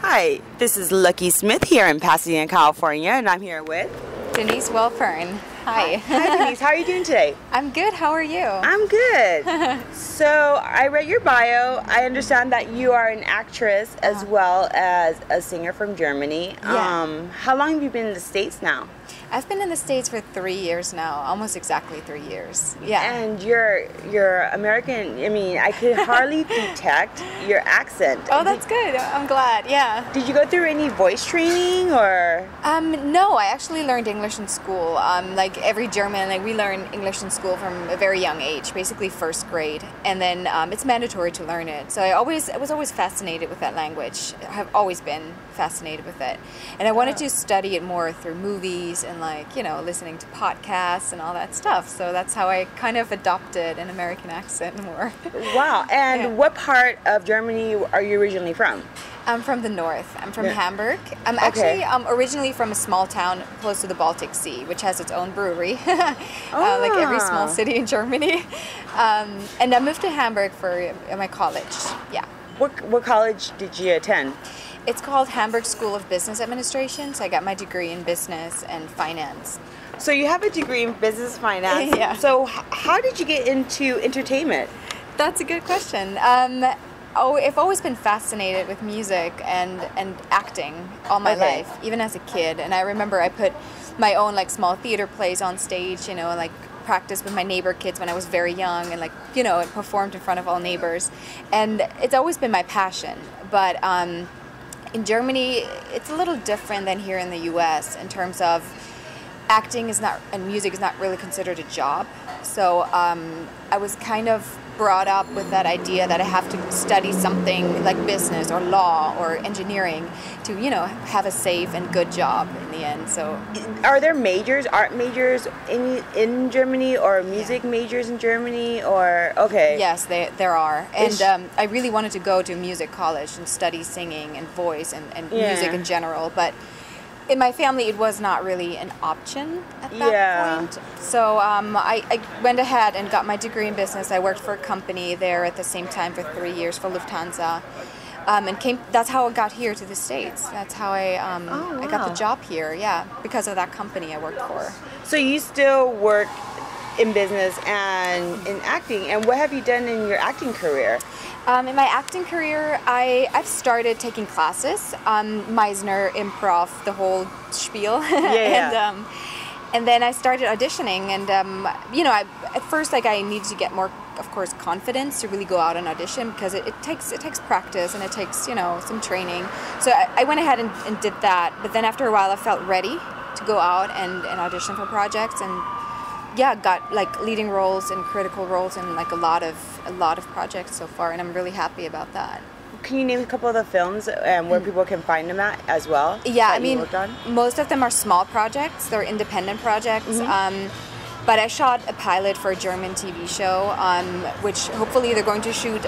Hi, this is Lucky Smith here in Pasadena, California, and I'm here with Denise Woelpern. Hi. Hi Denise, how are you doing today? I'm good, how are you? I'm good. So I read your bio. I understand that you are an actress as well as a singer from Germany. Yeah. How long have you been in the States now? I've been in the States for 3 years now, almost exactly 3 years. Yeah. And you're American. I mean, I could hardly detect your accent. Oh, that's good. I'm glad. Yeah. Did you go through any voice training or? No, I actually learned English in school. Like every German, like we learn English in school from a very young age, basically first grade, and then it's mandatory to learn it. So I was always fascinated with that language. I have always been fascinated with it, and I wanted to study it more through movies and listening to podcasts and all that stuff. So that's how I kind of adopted an American accent more. Wow. And what part of Germany are you originally from? I'm from the north. I'm from Hamburg. I'm actually originally from a small town close to the Baltic Sea, which has its own brewery, like every small city in Germany. And I moved to Hamburg for my college. Yeah. What college did you attend? It's called Hamburg School of Business Administration. So I got my degree in business and finance. So you have a degree in business finance. Yeah. So how did you get into entertainment? That's a good question. I've always been fascinated with music and acting all my life, even as a kid. And I remember I put my own small theater plays on stage, and practiced with my neighbor kids when I was very young, and performed in front of all neighbors. And it's always been my passion. But in Germany, it's a little different than here in the U.S. in terms of acting and music is not really considered a job. So I was kind of brought up with that idea that I have to study something like business or law or engineering to, have a safe and good job in the end. So, are there art majors in Germany, or music majors in Germany, or Yes, there are. And I really wanted to go to music college and study singing and voice and music in general, but in my family, it was not really an option at that point. So I went ahead and got my degree in business. I worked for a company there at the same time for 3 years for Lufthansa. That's how I got here to the States. That's how I got the job here, because of that company I worked for. So you still work in business and in acting, and what have you done in your acting career? In my acting career, I've started taking classes, Meisner, improv, the whole spiel. And then I started auditioning, and at first I needed to get more, of course, confidence to really go out and audition, because it takes practice and it takes some training. So I went ahead and did that, but then after a while I felt ready to go out and audition for projects, and got leading roles and critical roles in a lot of projects so far, and I'm really happy about that. Can you name a couple of the films and where people can find them at as well? Yeah, I mean, most of them are small projects. They're independent projects. But I shot a pilot for a German TV show, which hopefully they're going to shoot.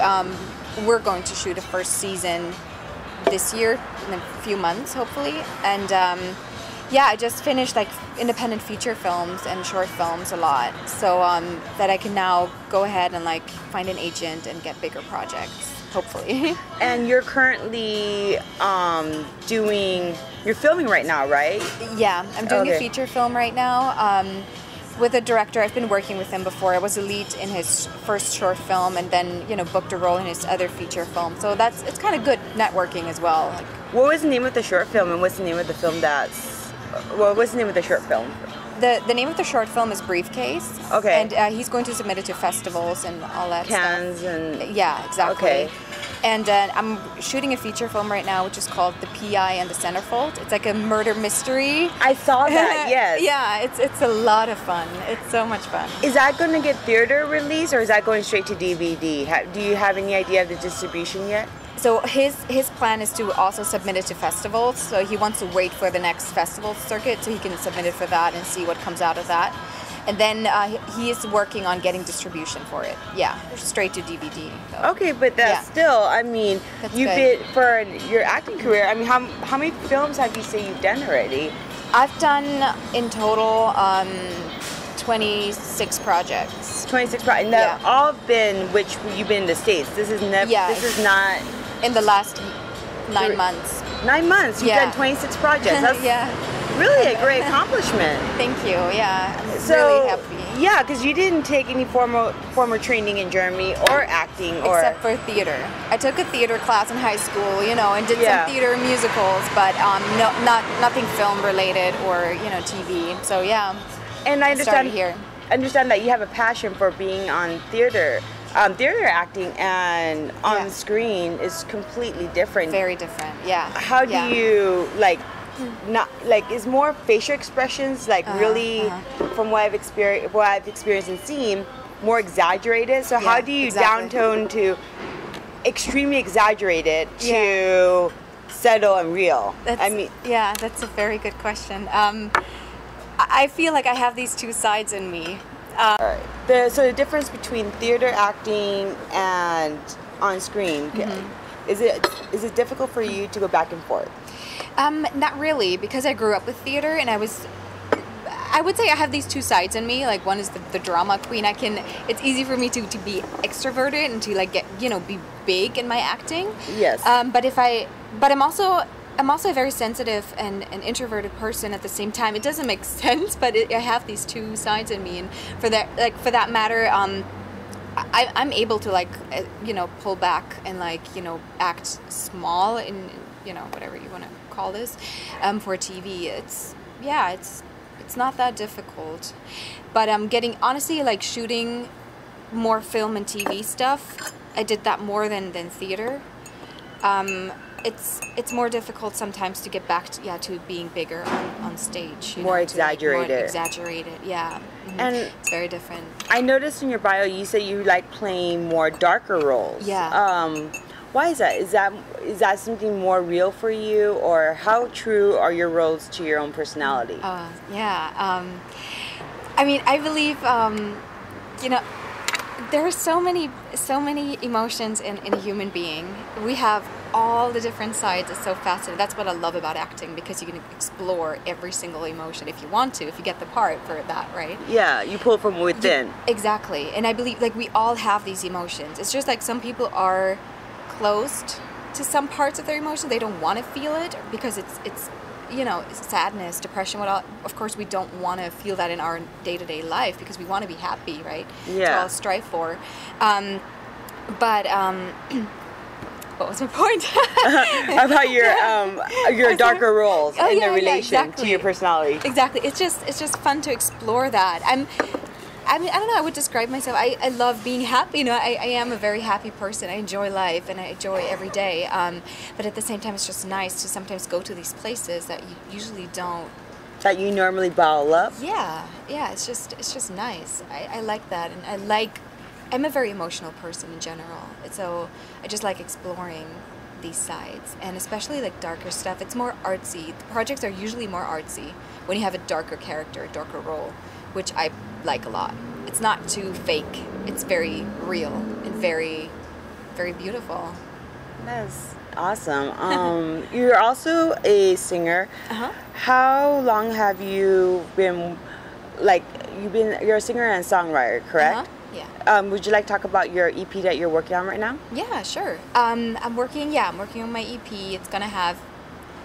We're going to shoot a first season this year in a few months, hopefully, and. I just finished independent feature films and short films a lot, so that I can now go ahead and find an agent and get bigger projects, hopefully. And you're currently you're filming right now, right? Yeah, I'm doing a feature film right now with a director. I've been working with him before. I was a lead in his first short film, and then booked a role in his other feature film. So it's kind of good networking as well. What was the name of the short film, and what's the name of the film what's the name of the short film? The name of the short film is Briefcase. Okay. And he's going to submit it to festivals and all that Cannes stuff. And... Yeah, exactly. Okay. And I'm shooting a feature film right now, which is called The PI and the Centerfold. It's like a murder mystery. I saw that, yes. Yeah, it's a lot of fun. It's so much fun. Is that going to get theater release, or is that going straight to DVD? Do you have any idea of the distribution yet? So his plan is to also submit it to festivals. So he wants to wait for the next festival circuit so he can submit it for that and see what comes out of that. And then he is working on getting distribution for it. Yeah, straight to DVD. Though. Okay, but that's still, I mean, did for your acting career. I mean, how many films have you say you've done already? I've done in total 26 projects. 26 projects. And they've all been, which you've been in the States. This is never. Yeah. This is not. In the last 9 months. 9 months. You've Yeah. done 26 projects. That's Yeah. really a great accomplishment. Thank you. Yeah. I'm So, really happy. yeah, because you didn't take any formal training in Germany or acting, or Except for theater. I took a theater class in high school, and did Yeah. some theater musicals, but nothing film related or TV. So yeah. and I started understand here. understand that you have a passion for being on theater. Theater acting and on Yeah. screen is completely different. Very different. Yeah. How do Yeah. you not is more facial expressions really from what I've experienced and seen more exaggerated? So how Yeah, do you exactly. downtone to extremely exaggerated to settle and real? That's a very good question. I feel like I have these two sides in me. So the difference between theater acting and on screen, is it difficult for you to go back and forth? Not really, because I grew up with theater, and I would say I have these two sides in me. Like, one is the drama queen. It's easy for me to be extroverted and to be big in my acting. Yes. But I'm also a very sensitive and an introverted person at the same time. It doesn't make sense, but I have these two sides in me, and for that matter, I'm able to pull back and act small in whatever you want to call this for TV. It's not that difficult, but honestly shooting more film and TV stuff. I did that more than theater. It's more difficult sometimes to get back to being bigger on stage. More exaggerated. More exaggerated, yeah. Mm-hmm. And it's very different. I noticed in your bio you say you like playing more darker roles. Yeah. Why is that? Is that something more real for you, or how true are your roles to your own personality? Yeah. I believe there are so many emotions in a human being. We have all the different sides. It's so fascinating. That's what I love about acting, because you can explore every single emotion if you want to, if you get the part for that, right? Yeah, you pull from within. Exactly. And I believe we all have these emotions. It's just some people are closed to some parts of their emotion. They don't want to feel it because it's sadness, depression, of course we don't want to feel that in our day-to-day life, because we want to be happy, right? Yeah. That's all strive for. What was my point? About your darker roles in the relation exactly. to your personality. Exactly. It's just fun to explore that. I don't know, I would describe myself, I love being happy, I am a very happy person. I enjoy life and I enjoy every day, but at the same time it's just nice to sometimes go to these places that you usually don't. That you normally bottle up? Yeah, it's just nice. I like that, and I'm a very emotional person in general, so I just like exploring these sides, and especially darker stuff. It's more artsy. The projects are usually more artsy when you have a darker character, a darker role, which I like a lot. It's not too fake. It's very real and very, very beautiful. That's awesome. You're also a singer. Uh-huh. How long have you been, you're a singer and songwriter, correct? Uh-huh. Yeah. Would you like to talk about your EP that you're working on right now? Yeah, sure. I'm working on my EP. It's gonna have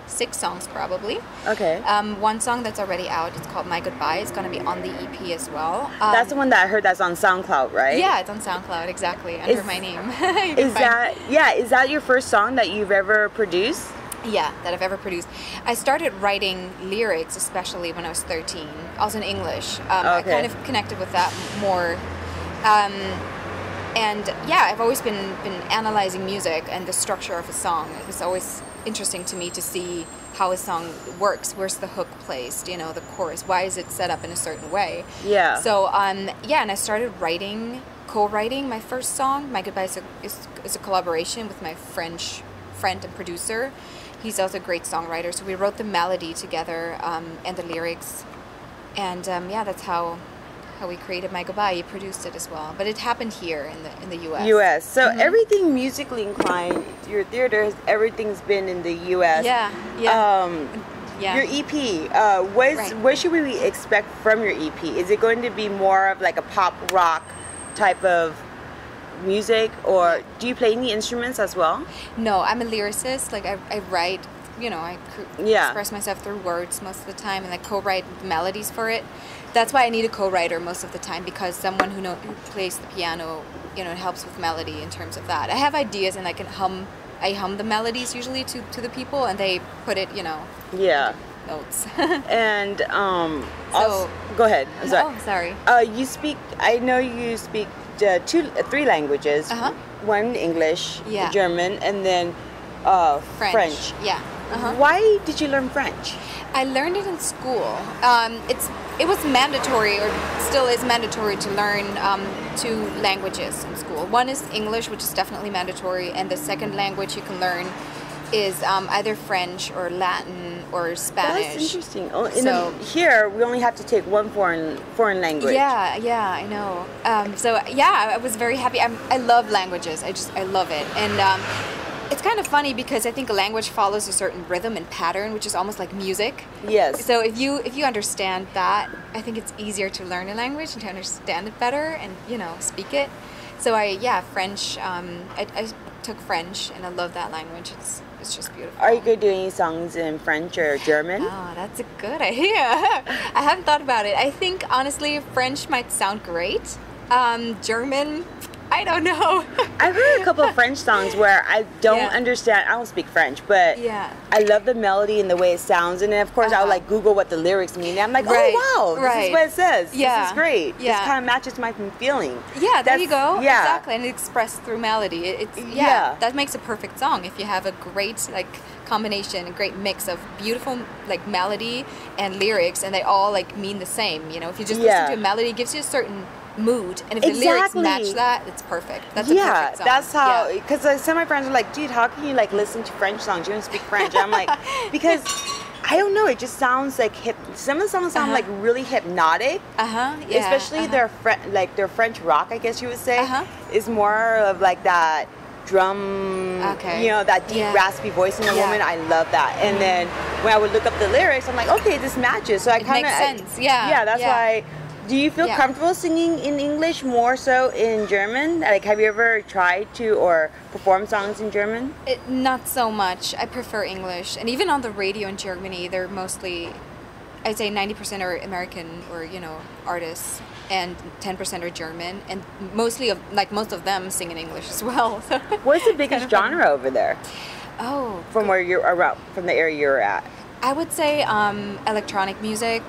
6 songs probably. Okay. One song that's already out, it's called My Goodbye. It's going to be on the EP as well. That's the one that I heard that's on SoundCloud, right? Yeah, it's on SoundCloud, exactly, under my name. Is that your first song that you've ever produced? Yeah, that I've ever produced. I started writing lyrics, especially when I was 13, also in English. I kind of connected with that more. And yeah, I've always been analyzing music and the structure of a song. It was always interesting to me to see how a song works. Where's the hook placed? The chorus. Why is it set up in a certain way? Yeah. So and I started co-writing my first song. My Goodbye is a collaboration with my French friend and producer. He's also a great songwriter. So we wrote the melody together and the lyrics, and that's how we created My Goodbye. He produced it as well, but it happened here in the U.S. U.S. So everything musically inclined, your theater, everything's been in the U.S. Yeah. Your EP, what should we expect from your EP? Is it going to be more of a pop rock type of music, or do you play any instruments as well? No, I'm a lyricist. Like I write, you know, express myself through words most of the time, and I co-write melodies for it. That's why I need a co-writer most of the time, because someone who plays the piano, you know, it helps with melody in terms of that. I have ideas and I can hum the melodies usually to the people, and they put it, you know, notes. And also, go ahead. I'm sorry. Oh, sorry. I know you speak three languages. One English, German, and then French. Yeah. Why did you learn French? I learned it in school. It was mandatory, or still is mandatory, to learn two languages in school. One is English, which is definitely mandatory, and the second language you can learn is either French or Latin or Spanish. That's interesting. Here, we only have to take one foreign language. Yeah, I know. I was very happy. I love languages. I love it. And it's kind of funny because I think a language follows a certain rhythm and pattern, which is almost like music. Yes. So if you understand that, I think it's easier to learn a language and to understand it better and, you know, speak it. So French. I took French and I love that language. It's just beautiful. Are you good doing songs in French or German? Oh, that's a good idea. I haven't thought about it. I think honestly French might sound great. German, I don't know. I've heard a couple of French songs where I don't understand. I don't speak French, but I love the melody and the way it sounds. And then, of course, I'll like Google what the lyrics mean. And I'm like, oh, wow, this is what it says. This is great. This kind of matches my feeling. Yeah, there you go. Yeah. Exactly. And it's expressed through melody. That makes a perfect song if you have a great combination, a great mix of beautiful melody and lyrics, and they all mean the same. You know, if you just listen to a melody, it gives you a certain mood, and if the lyrics match that, it's perfect. That's a perfect song. That's how, because some of my friends are like, dude, how can you listen to French songs? You don't speak French. And I'm like, because I don't know, it just sounds like some of the songs sound like really hypnotic. Especially their French rock, I guess you would say, is more of that drum, you know, that deep raspy voice in a woman. I love that. And then when I would look up the lyrics, I'm like, okay, this matches. So I kind of makes sense. That's why. Do you feel comfortable singing in English more so in German? Have you ever tried to or perform songs in German? Not so much. I prefer English. And even on the radio in Germany, they're mostly, I'd say 90% are American or, you know, artists, and 10% are German. And most of them sing in English as well. So what's the biggest genre over there? Oh. From where you're around, from the area you're at? I would say electronic music,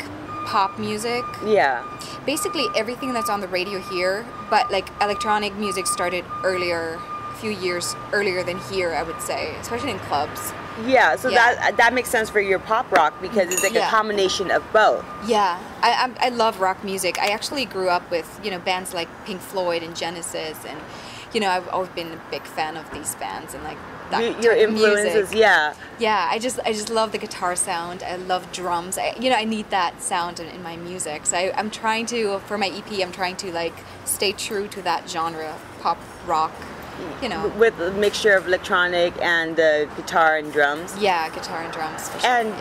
pop music. Yeah. Basically everything that's on the radio here, but electronic music started earlier, a few years earlier than here, I would say, especially in clubs. Yeah, so that makes sense for your pop rock because it's a combination of both. Yeah, I love rock music. I actually grew up with, you know, bands like Pink Floyd and Genesis, and, you know, I've always been a big fan of these bands and your influences, music. Yeah, I just love the guitar sound. I love drums. I need that sound in my music. So I'm trying to, for my EP, I'm trying to stay true to that genre, pop rock, you know. With a mixture of electronic and guitar and drums. Yeah, guitar and drums for sure. And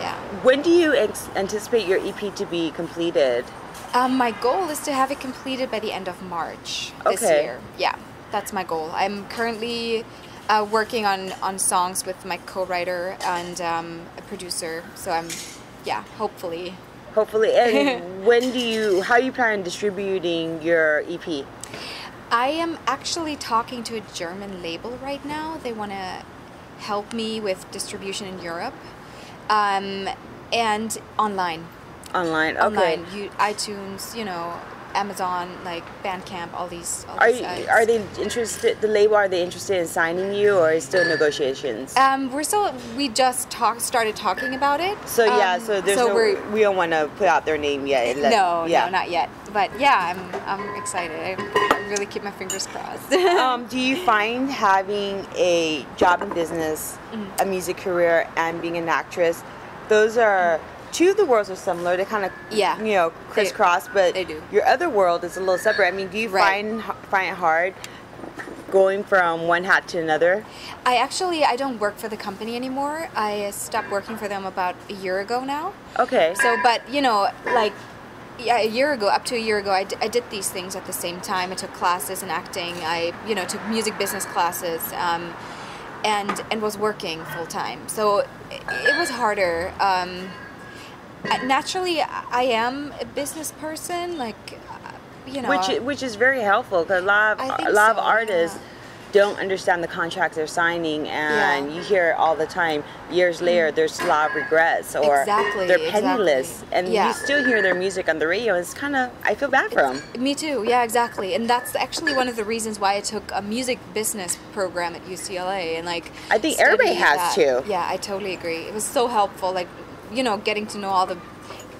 when do you anticipate your EP to be completed? My goal is to have it completed by the end of March this year. Yeah, that's my goal. I'm currently working on songs with my co-writer and a producer, so I'm hopefully. And how do you plan on distributing your EP? I am actually talking to a German label right now. They want to help me with distribution in Europe, and online, okay. Online, iTunes, you know, Amazon, Bandcamp, all these sites. Are they interested? The label, are they interested in signing you, or is still negotiations? We just started talking about it. So we don't want to put out their name yet. No, not yet. But I'm excited. I really keep my fingers crossed. Do you find having a job in business, a music career, and being an actress, those are two of the worlds are similar. They kind of, you know, crisscross, but they do. Your other world is a little separate. I mean, do you find it hard going from one hat to another? I don't work for the company anymore. I stopped working for them about a year ago now. Okay. So, but, you know, yeah, a year ago, up to a year ago, I did these things at the same time. I took classes in acting. I, took music business classes, and was working full time. So it was harder. Naturally, I am a business person, like, which is very helpful, because a lot of artists don't understand the contracts they're signing, and you hear it all the time. Years later, there's a lot of regrets, or they're penniless, and you still hear their music on the radio. It's kind of, I feel bad for them. Me too. Yeah, exactly. And that's actually one of the reasons why I took a music business program at UCLA, and like I think everybody has to. Yeah, I totally agree. It was so helpful, like getting to know all the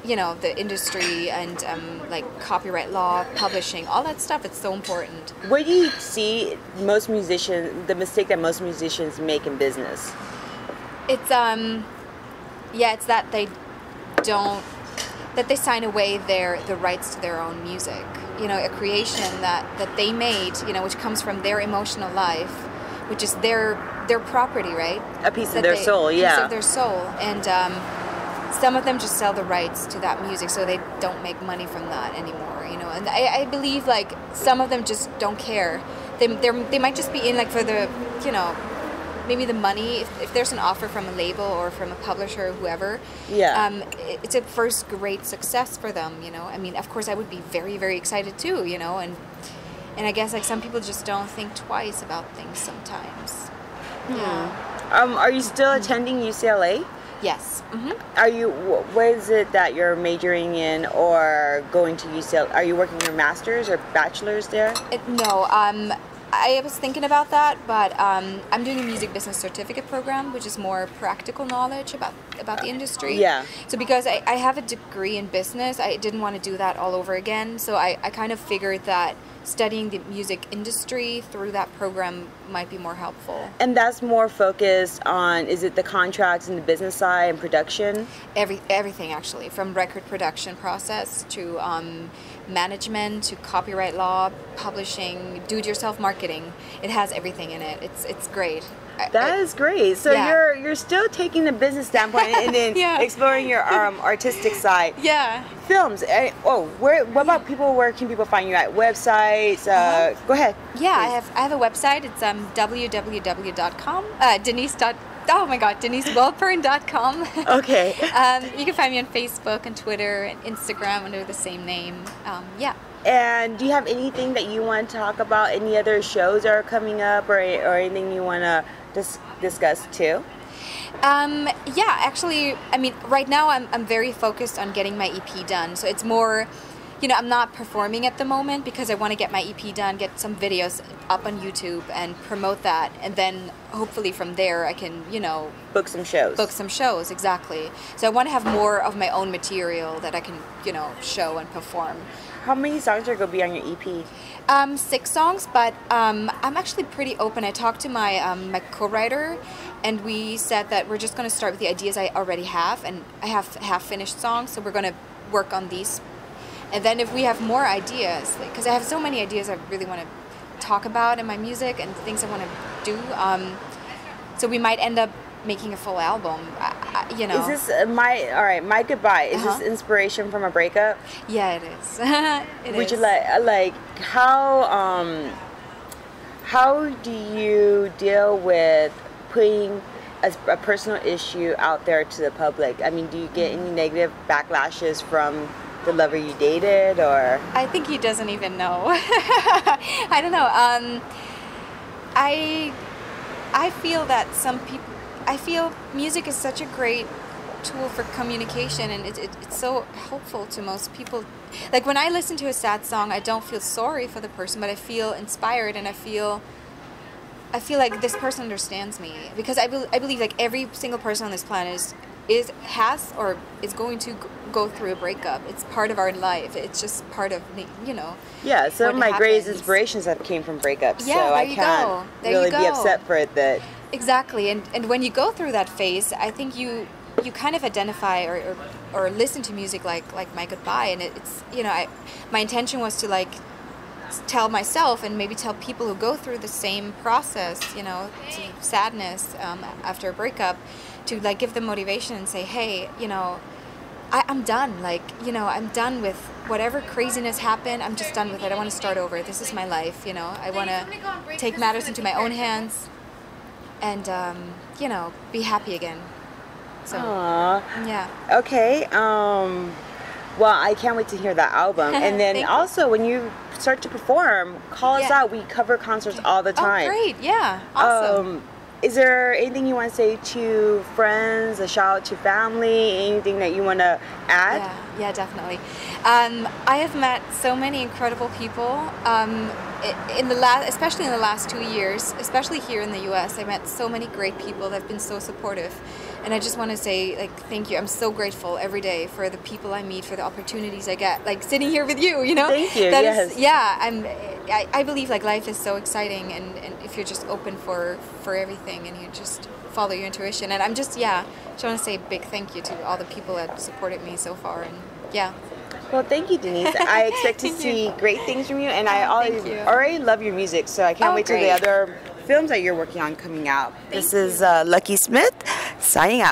the industry and like copyright law, publishing, all that stuff. It's so important. Where do you see the mistake that most musicians make in business? It's it's that they sign away the rights to their own music. A creation that they made, which comes from their emotional life, which is their property, right? A piece of their soul, yeah. A piece of their soul, and some of them just sell the rights to that music, so they don't make money from that anymore. And I believe like some of them just don't care. They might just be in like for the maybe the money. If there's an offer from a label or from a publisher or whoever, it's a first great success for them. I mean, of course, I would be very, very excited too. And I guess like some people just don't think twice about things sometimes. Yeah. Are you still attending UCLA? Yes. Mm-hmm. What is it that you're majoring in or going to UCLA? Are you working your master's or bachelor's there? No. I was thinking about that, but I'm doing a music business certificate program, which is more practical knowledge about the industry. Yeah. So because I have a degree in business, I didn't want to do that all over again. So I kind of figured that studying the music industry through that program might be more helpful. And that's more focused on, is it the contracts and the business side and production? Everything, actually, from record production process to management to copyright law, publishing, do-it-yourself marketing. It has everything in it. It's great. That is great. So you're still taking the business standpoint and then exploring your artistic side. Yeah. Films. What about people? Where can people find you at? Websites? Go ahead. Yeah, please. I have a website. It's www.com. DeniseWoelpern.com. Okay. You can find me on Facebook and Twitter and Instagram under the same name. And do you have anything that you want to talk about? Any other shows that are coming up, or anything you want to discuss too? Actually, I mean, right now I'm very focused on getting my EP done. So it's more, I'm not performing at the moment because I want to get my EP done, get some videos up on YouTube and promote that. And then hopefully from there I can, book some shows. Book some shows, exactly. So I want to have more of my own material that I can, show and perform. How many songs are going to be on your EP? 6 songs, but I'm actually pretty open. I talked to my my co-writer, and we said that we're just going to start with the ideas I already have, and I have half-finished songs, so we're going to work on these. And then if we have more ideas, because I have so many ideas I really want to talk about in my music and things I want to do, so we might end up making a full album, Is this My Goodbye? Is this inspiration from a breakup? Yeah, it is. Would you like how do you deal with putting a personal issue out there to the public? I mean, do you get any negative backlashes from the lover you dated, or? I think he doesn't even know. I don't know. I feel that I feel music is such a great tool for communication, and it's so helpful to most people. Like when I listen to a sad song, I don't feel sorry for the person, but I feel inspired, and I feel like this person understands me, because I believe like every single person on this planet has or is going to go through a breakup. It's part of our life. It's just part of Yeah, some of my greatest inspirations have came from breakups, yeah, so I can't really be upset for it that. Exactly, and when you go through that phase, I think you kind of identify or listen to music like My Goodbye, and it's my intention was to like tell myself and maybe tell people who go through the same process, to sadness after a breakup, to like give them motivation and say, hey, I'm done. Like, you know, I'm done with whatever craziness happened. I'm just done with it. I want to start over. This is my life, you know. I want to take matters into my own hands and, you know, be happy again. So, yeah. Okay. Well, I can't wait to hear that album. And then also, when you start to perform, call us out. We cover concerts all the time. Oh, great. Yeah. Awesome. Is there anything you want to say to friends, a shout out to family, anything that you want to add? Yeah, definitely. I have met so many incredible people especially in the last 2 years, especially here in the U.S. I met so many great people that have been so supportive. And I just want to say, like, thank you. I'm so grateful every day for the people I meet, for the opportunities I get, like sitting here with you, you know? Thank you, yes. I believe, like, life is so exciting, and if you're just open for everything and you just follow your intuition. And I'm just want to say a big thank you to all the people that supported me so far. And Well, thank you, Denise. I expect to see great things from you, and I already love your music, so I can't wait till the other films that you're working on coming out. This is Lucky Smith signing out.